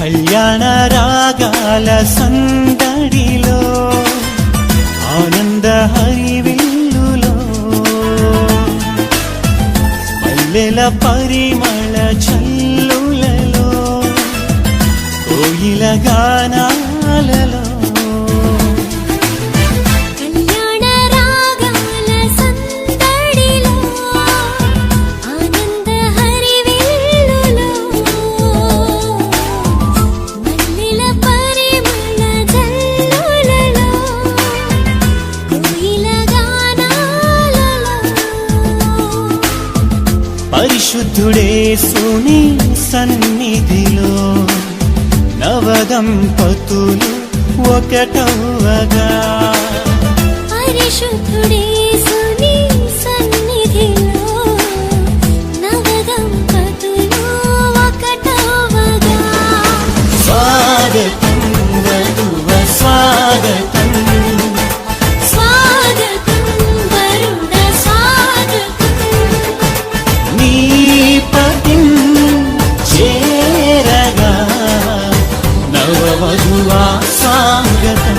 కళ్యాణ రాగాల సందడిలో ఆనంద హరివిల్లులో మల్లెల పరిమళ చల్లులలో కోయిల గానాలలో పరిశుద్ధుడేసుని సన్నిధిలో నవదంపతులు ఒకటవగా పరిశుద్ధుడేసుని సన్నిధిలో నవదంపతులు ఒకటవగా స్వాగతం వధువ స్వాగతం వధువా స్వాగతం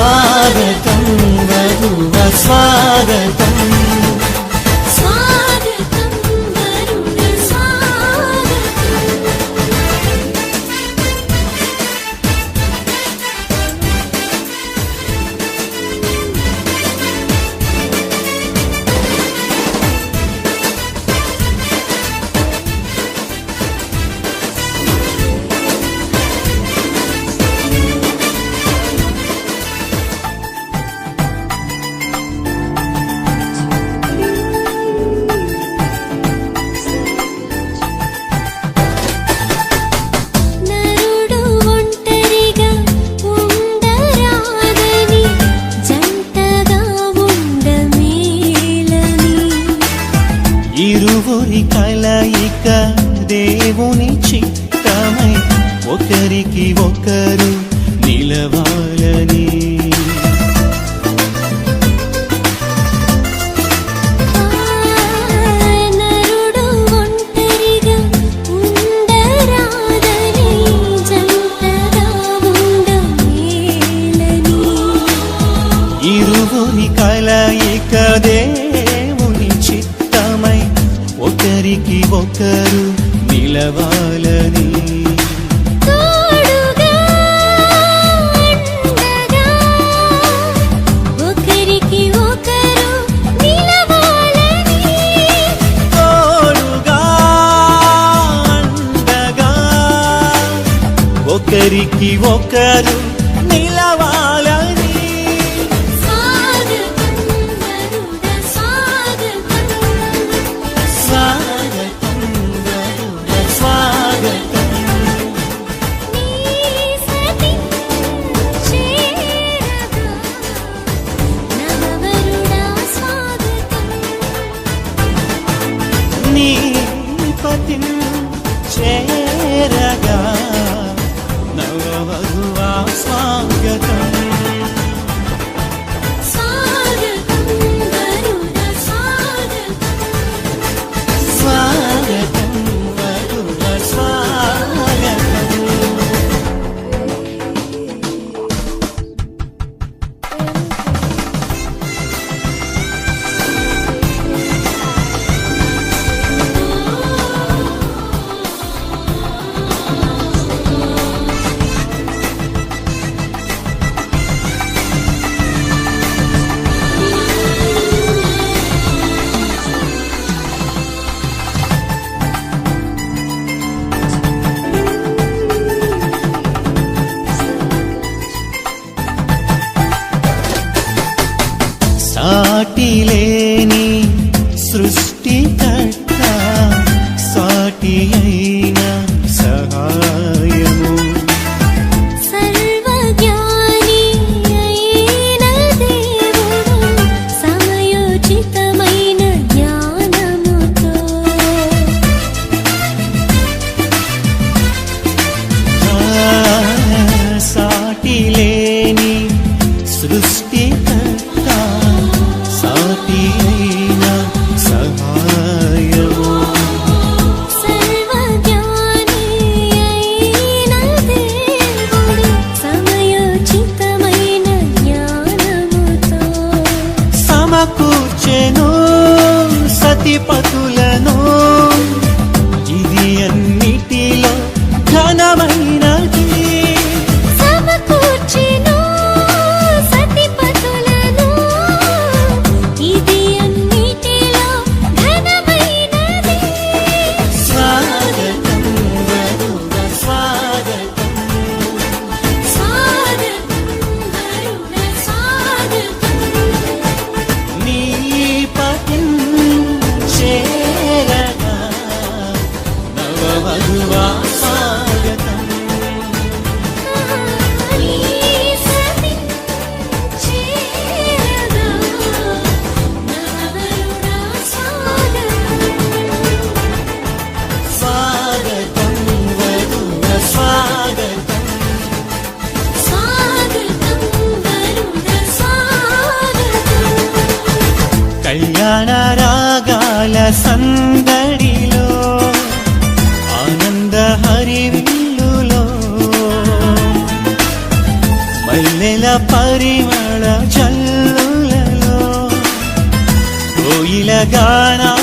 స్వాగతం వధువా స్వాగతం ఇరువురి కలయిక దేవుని చిత్తమై ఒకరికి ఒకరు నిలవాలని ఇరువురి కలయిక దేవుని చిత్తమై ఒకరికి ఒకరు నిలవాలని ఒకరికి ఒకరు నిలవాలని నీ పతిని చేరగా నవవధువా స్వాగతం స్వాగతం వధువ స్వాగతం సాటిలేని సృష్టికర్త సాటి అయిన సహాయము సర్వజ్ఞాని అయిన దేవుడు సమయోచితమైన జ్ఞానముతో సాటిలేని కళ్యాణ రాగాల సందడిలో ఆనంద హరివిల్లులో మల్లెల పరిమళ జల్లులలో కోయిల గానా